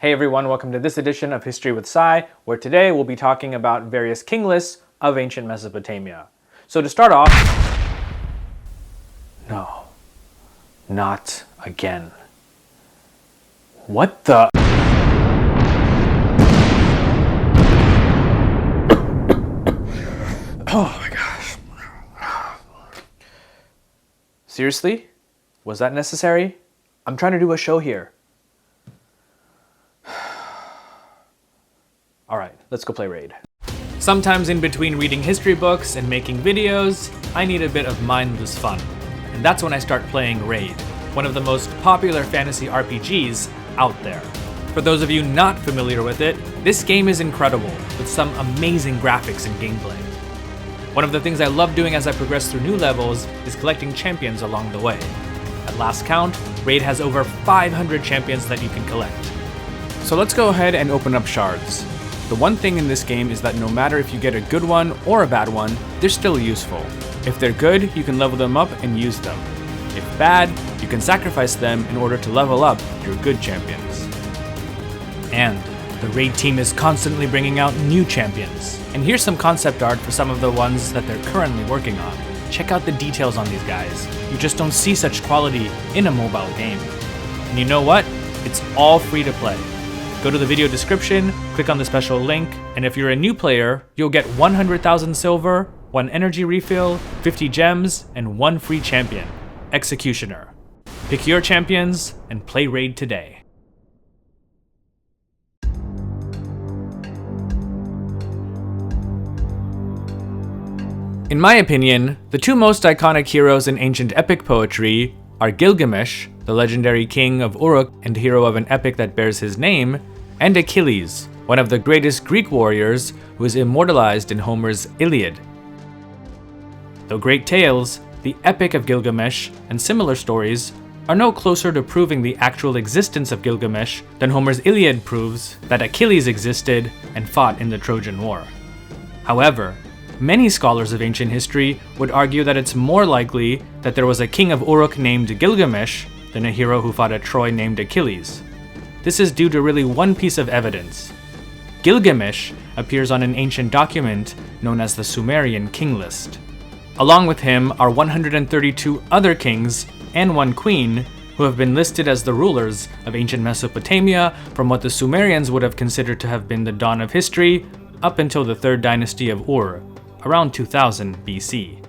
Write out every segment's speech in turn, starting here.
Hey everyone, welcome to this edition of History with Sai, where today we'll be talking about various king lists of ancient Mesopotamia. So to start off, no, not again. What the? Oh my gosh. Seriously? Was that necessary? I'm trying to do a show here. Alright, let's go play Raid. Sometimes in between reading history books and making videos, I need a bit of mindless fun. And that's when I start playing Raid, one of the most popular fantasy RPGs out there. For those of you not familiar with it, this game is incredible, with some amazing graphics and gameplay. One of the things I love doing as I progress through new levels is collecting champions along the way. At last count, Raid has over 500 champions that you can collect. So let's go ahead and open up shards. The one thing in this game is that no matter if you get a good one or a bad one, they're still useful. If they're good, you can level them up and use them. If bad, you can sacrifice them in order to level up your good champions. And the Raid team is constantly bringing out new champions. And here's some concept art for some of the ones that they're currently working on. Check out the details on these guys. You just don't see such quality in a mobile game. And you know what? It's all free to play. Go to the video description, click on the special link, and if you're a new player, you'll get 100,000 silver, 1 energy refill, 50 gems, and 1 free champion, Executioner. Pick your champions and play Raid today. In my opinion, the two most iconic heroes in ancient epic poetry are Gilgamesh, the legendary king of Uruk and hero of an epic that bears his name, and Achilles, one of the greatest Greek warriors who is immortalized in Homer's Iliad. Though great tales, the Epic of Gilgamesh and similar stories are no closer to proving the actual existence of Gilgamesh than Homer's Iliad proves that Achilles existed and fought in the Trojan War. However, many scholars of ancient history would argue that it's more likely that there was a king of Uruk named Gilgamesh than a hero who fought at Troy named Achilles. This is due to really one piece of evidence. Gilgamesh appears on an ancient document known as the Sumerian King List. Along with him are 132 other kings and 1 queen who have been listed as the rulers of ancient Mesopotamia from what the Sumerians would have considered to have been the dawn of history up until the 3rd Dynasty of Ur, around 2000 BC.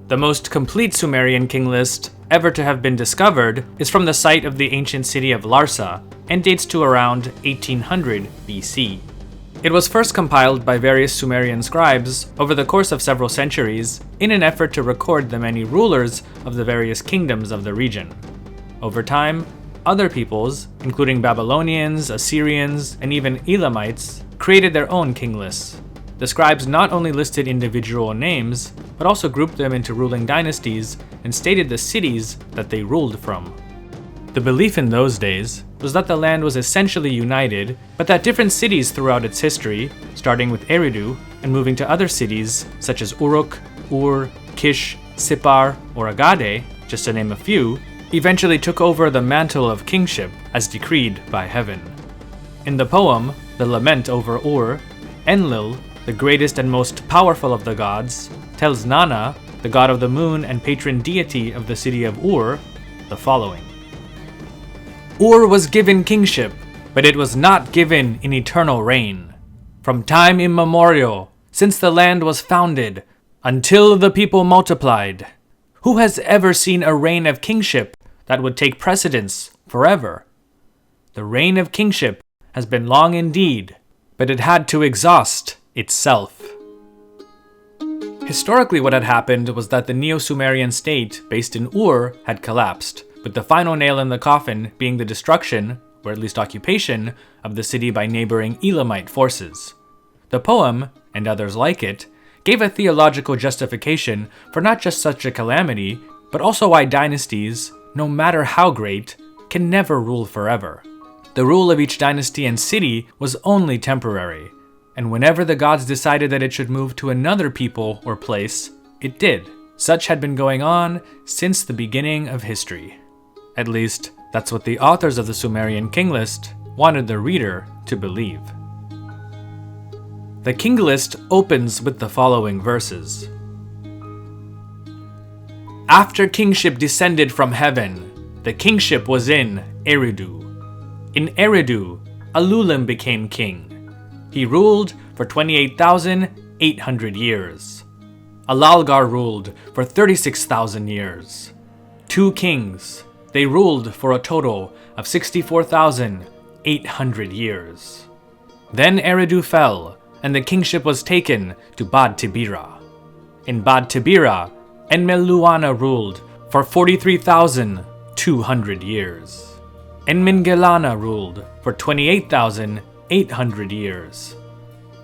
The most complete Sumerian king list ever to have been discovered is from the site of the ancient city of Larsa and dates to around 1800 BC. It was first compiled by various Sumerian scribes over the course of several centuries in an effort to record the many rulers of the various kingdoms of the region. Over time, other peoples, including Babylonians, Assyrians, and even Elamites, created their own king lists. The scribes not only listed individual names, but also grouped them into ruling dynasties and stated the cities that they ruled from. The belief in those days was that the land was essentially united, but that different cities throughout its history, starting with Eridu and moving to other cities such as Uruk, Ur, Kish, Sippar, or Agade, just to name a few, eventually took over the mantle of kingship as decreed by heaven. In the poem, The Lament over Ur, Enlil, the greatest and most powerful of the gods, tells Nana, the god of the moon and patron deity of the city of Ur, the following. Ur was given kingship, but it was not given in eternal reign. From time immemorial, since the land was founded, until the people multiplied, who has ever seen a reign of kingship that would take precedence forever? The reign of kingship has been long indeed, but it had to exhaust itself. Historically, what had happened was that the Neo-Sumerian state based in Ur had collapsed, with the final nail in the coffin being the destruction, or at least occupation, of the city by neighboring Elamite forces. The poem, and others like it, gave a theological justification for not just such a calamity, but also why dynasties, no matter how great, can never rule forever. The rule of each dynasty and city was only temporary, and whenever the gods decided that it should move to another people or place, it did. Such had been going on since the beginning of history. At least, that's what the authors of the Sumerian King List wanted the reader to believe. The King List opens with the following verses. After kingship descended from heaven, the kingship was in Eridu. In Eridu, Alulim became king. He ruled for 28,800 years. Alalgar ruled for 36,000 years. 2 kings, they ruled for a total of 64,800 years. Then Eridu fell, and the kingship was taken to Bad Tibira. In Bad Tibira, Enmeluana ruled for 43,200 years. Enmingelana ruled for 28,800 years.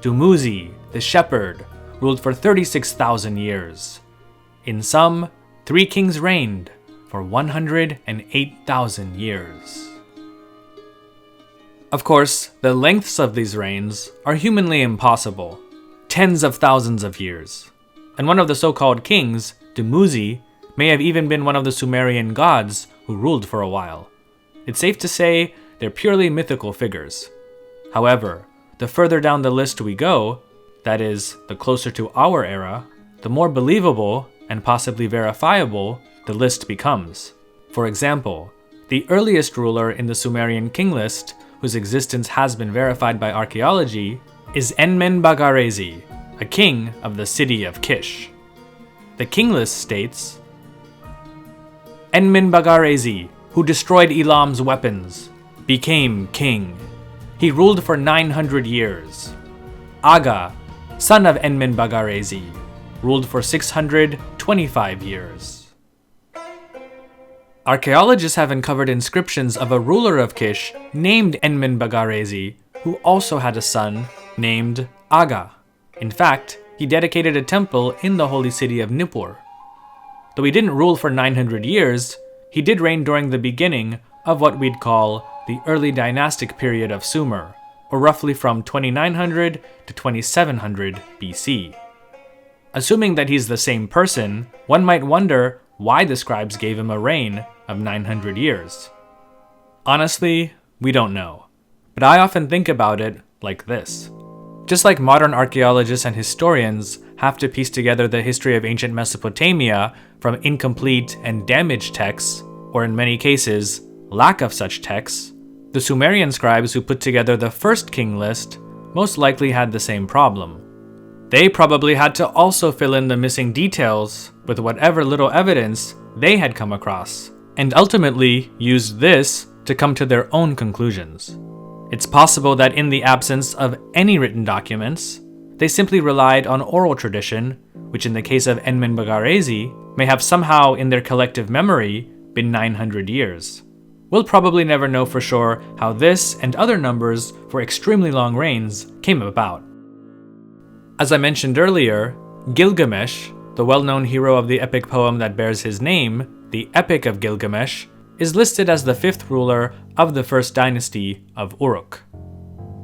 Dumuzi, the shepherd, ruled for 36,000 years. In sum, 3 kings reigned for 108,000 years. Of course, the lengths of these reigns are humanly impossible, tens of thousands of years. And one of the so-called kings, Dumuzi, may have even been one of the Sumerian gods who ruled for a while. It's safe to say they're purely mythical figures. However, the further down the list we go, that is, the closer to our era, the more believable and possibly verifiable the list becomes. For example, the earliest ruler in the Sumerian King List, whose existence has been verified by archaeology, is Enmenbagarezi, a king of the city of Kish. The King List states, Enmenbagarezi, who destroyed Elam's weapons, became king. He ruled for 900 years. Aga, son of Enmenbagarezi, ruled for 625 years. Archaeologists have uncovered inscriptions of a ruler of Kish named Enmenbagarezi, who also had a son named Aga. In fact, he dedicated a temple in the holy city of Nippur. Though he didn't rule for 900 years, he did reign during the beginning of what we'd call the early dynastic period of Sumer, or roughly from 2900 to 2700 BC. Assuming that he's the same person, one might wonder why the scribes gave him a reign of 900 years. Honestly, we don't know, but I often think about it like this. Just like modern archaeologists and historians have to piece together the history of ancient Mesopotamia from incomplete and damaged texts, or in many cases, lack of such texts, the Sumerian scribes who put together the first king list most likely had the same problem. They probably had to also fill in the missing details with whatever little evidence they had come across, and ultimately used this to come to their own conclusions. It's possible that in the absence of any written documents, they simply relied on oral tradition, which in the case of Enmenbagarezi may have somehow in their collective memory been 900 years. We'll probably never know for sure how this and other numbers for extremely long reigns came about. As I mentioned earlier, Gilgamesh, the well-known hero of the epic poem that bears his name, the Epic of Gilgamesh, is listed as the 5th ruler of the first dynasty of Uruk.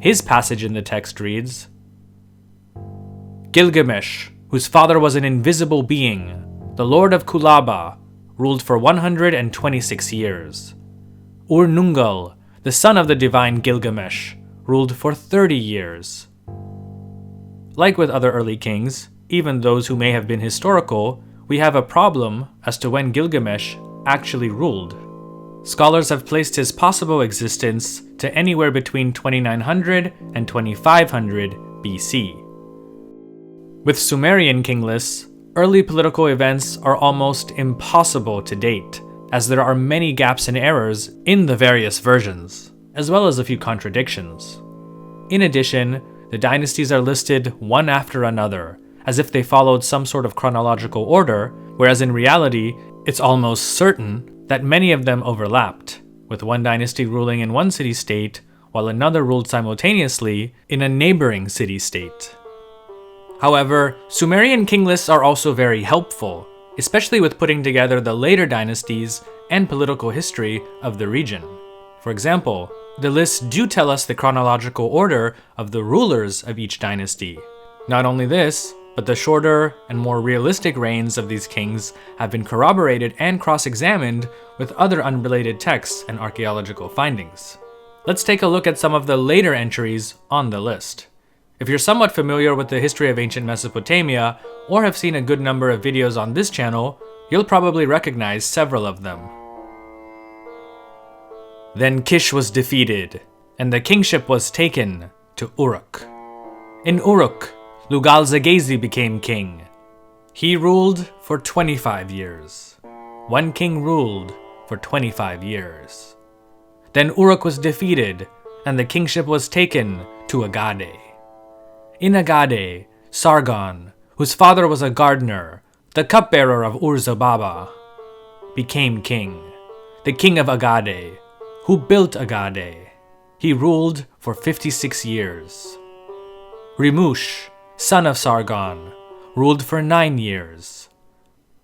His passage in the text reads, Gilgamesh, whose father was an invisible being, the lord of Kulaba, ruled for 126 years. Ur-Nungal, the son of the divine Gilgamesh, ruled for 30 years. Like with other early kings, even those who may have been historical, we have a problem as to when Gilgamesh actually ruled. Scholars have placed his possible existence to anywhere between 2900 and 2500 BC. With Sumerian king lists, early political events are almost impossible to date, as there are many gaps and errors in the various versions, as well as a few contradictions. In addition, the dynasties are listed one after another, as if they followed some sort of chronological order, whereas in reality, it's almost certain that many of them overlapped, with one dynasty ruling in one city-state, while another ruled simultaneously in a neighboring city-state. However, Sumerian king lists are also very helpful, especially with putting together the later dynasties and political history of the region. For example, the lists do tell us the chronological order of the rulers of each dynasty. Not only this, but the shorter and more realistic reigns of these kings have been corroborated and cross-examined with other unrelated texts and archaeological findings. Let's take a look at some of the later entries on the list. If you're somewhat familiar with the history of ancient Mesopotamia, or have seen a good number of videos on this channel, you'll probably recognize several of them. Then Kish was defeated, and the kingship was taken to Uruk. In Uruk, Lugal-Zaggezi became king. He ruled for 25 years. One king ruled for 25 years. Then Uruk was defeated, and the kingship was taken to Agade. In Agade, Sargon, whose father was a gardener, the cupbearer of Ur-Zobaba, became king, the king of Agade, who built Agade. He ruled for 56 years. Rimush, son of Sargon, ruled for 9 years.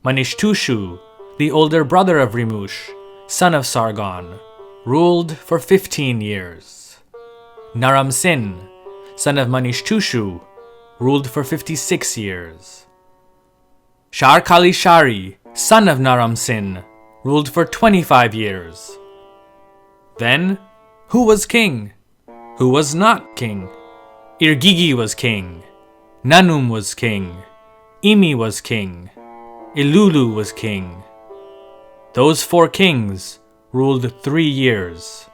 Manishtushu, the older brother of Rimush, son of Sargon, ruled for 15 years. Naram-Sin, son of Manishtushu, ruled for 56 years. Shar-Kali-Shari, son of Naram-Sin, ruled for 25 years. Then, who was king? Who was not king? Irgigi was king. Nanum was king. Imi was king. Ilulu was king. Those 4 kings ruled 3 years.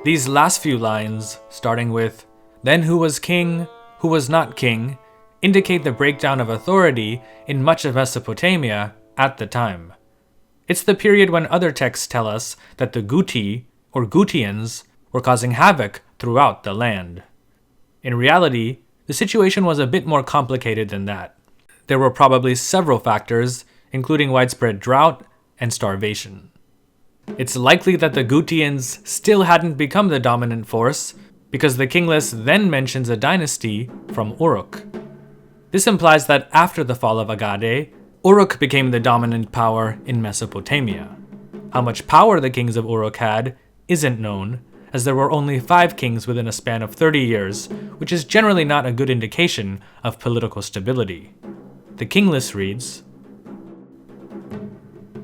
These last few lines, starting with, "Then who was king, who was not king," indicate the breakdown of authority in much of Mesopotamia at the time. It's the period when other texts tell us that the Guti, or Gutians, were causing havoc throughout the land. In reality, the situation was a bit more complicated than that. There were probably several factors, including widespread drought and starvation. It's likely that the Gutians still hadn't become the dominant force, because the king list then mentions a dynasty from Uruk. This implies that after the fall of Agade, Uruk became the dominant power in Mesopotamia. How much power the kings of Uruk had isn't known, as there were only 5 kings within a span of 30 years, which is generally not a good indication of political stability. The king list reads,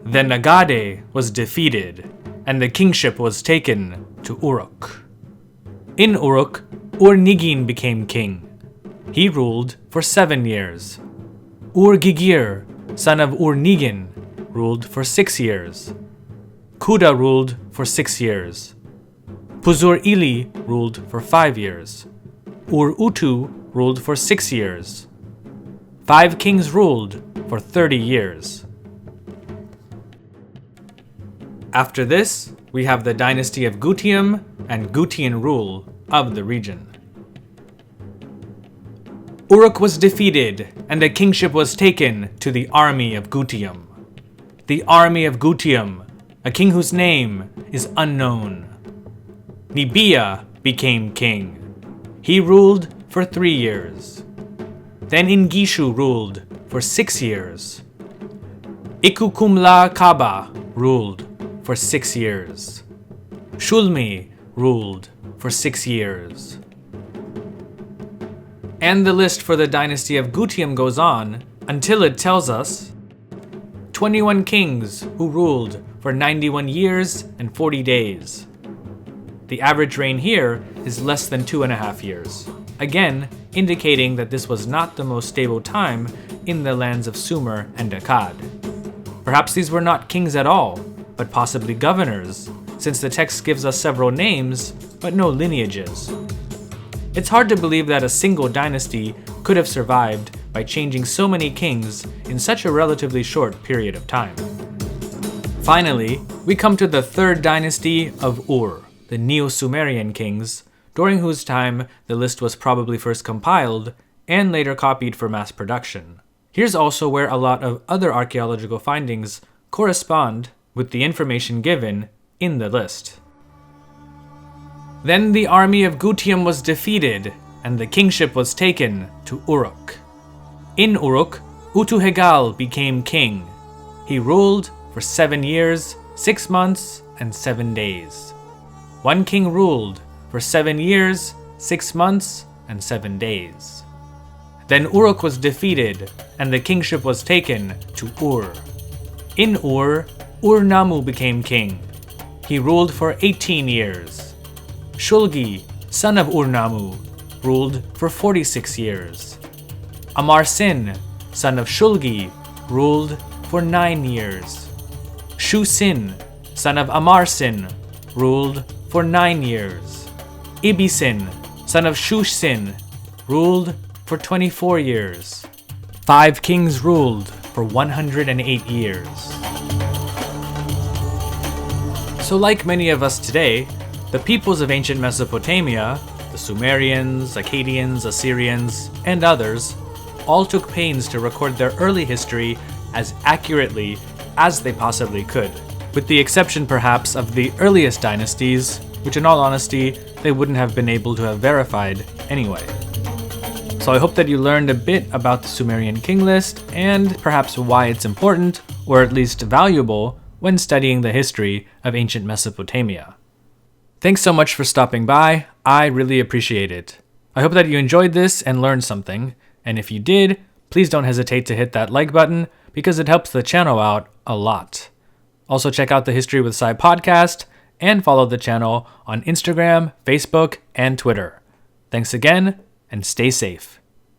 "Then Agade was defeated, and the kingship was taken to Uruk. In Uruk, Ur-Nigin became king. He ruled for 7 years. Ur-Gigir, son of Ur-Nigin, ruled for 6 years. Kuda ruled for 6 years. Puzur-Ili ruled for 5 years. Ur-Utu ruled for 6 years. 5 kings ruled for 30 years. After this, we have the Dynasty of Gutium and Gutian rule of the region. Uruk was defeated, and the kingship was taken to the army of Gutium. The army of Gutium, a king whose name is unknown. Nibia became king. He ruled for 3 years. Then Ingishu ruled for 6 years. Ikukumla Kaba ruled for 6 years. Shulmi ruled for 6 years. And the list for the dynasty of Gutium goes on until it tells us 21 kings who ruled for 91 years and 40 days. The average reign here is less than 2.5 years, again indicating that this was not the most stable time in the lands of Sumer and Akkad. Perhaps these were not kings at all, but possibly governors, since the text gives us several names, but no lineages. It's hard to believe that a single dynasty could have survived by changing so many kings in such a relatively short period of time. Finally, we come to the 3rd dynasty of Ur, the Neo-Sumerian kings, during whose time the list was probably first compiled and later copied for mass production. Here's also where a lot of other archaeological findings correspond with the information given in the list. Then the army of Gutium was defeated, and the kingship was taken to Uruk. In Uruk, Utu-Hegal became king. He ruled for 7 years, 6 months, and 7 days. One king ruled for 7 years, 6 months, and 7 days. Then Uruk was defeated, and the kingship was taken to Ur. In Ur, Ur-Nammu became king. He ruled for 18 years. Shulgi, son of Ur-Nammu, ruled for 46 years. Amar-Sin, son of Shulgi, ruled for 9 years. Shu-Sin, son of Amar-Sin, ruled for 9 years. Ibi-Sin, son of Shush-Sin, ruled for 24 years. 5 kings ruled for 108 years. So like many of us today, the peoples of ancient Mesopotamia, the Sumerians, Akkadians, Assyrians, and others, all took pains to record their early history as accurately as they possibly could, with the exception perhaps of the earliest dynasties, which in all honesty, they wouldn't have been able to have verified anyway. So I hope that you learned a bit about the Sumerian King List and perhaps why it's important, or at least valuable, when studying the history of ancient Mesopotamia. Thanks so much for stopping by. I really appreciate it. I hope that you enjoyed this and learned something, and if you did, please don't hesitate to hit that like button because it helps the channel out a lot. Also check out the History with Sai podcast and follow the channel on Instagram, Facebook, and Twitter. Thanks again, and stay safe.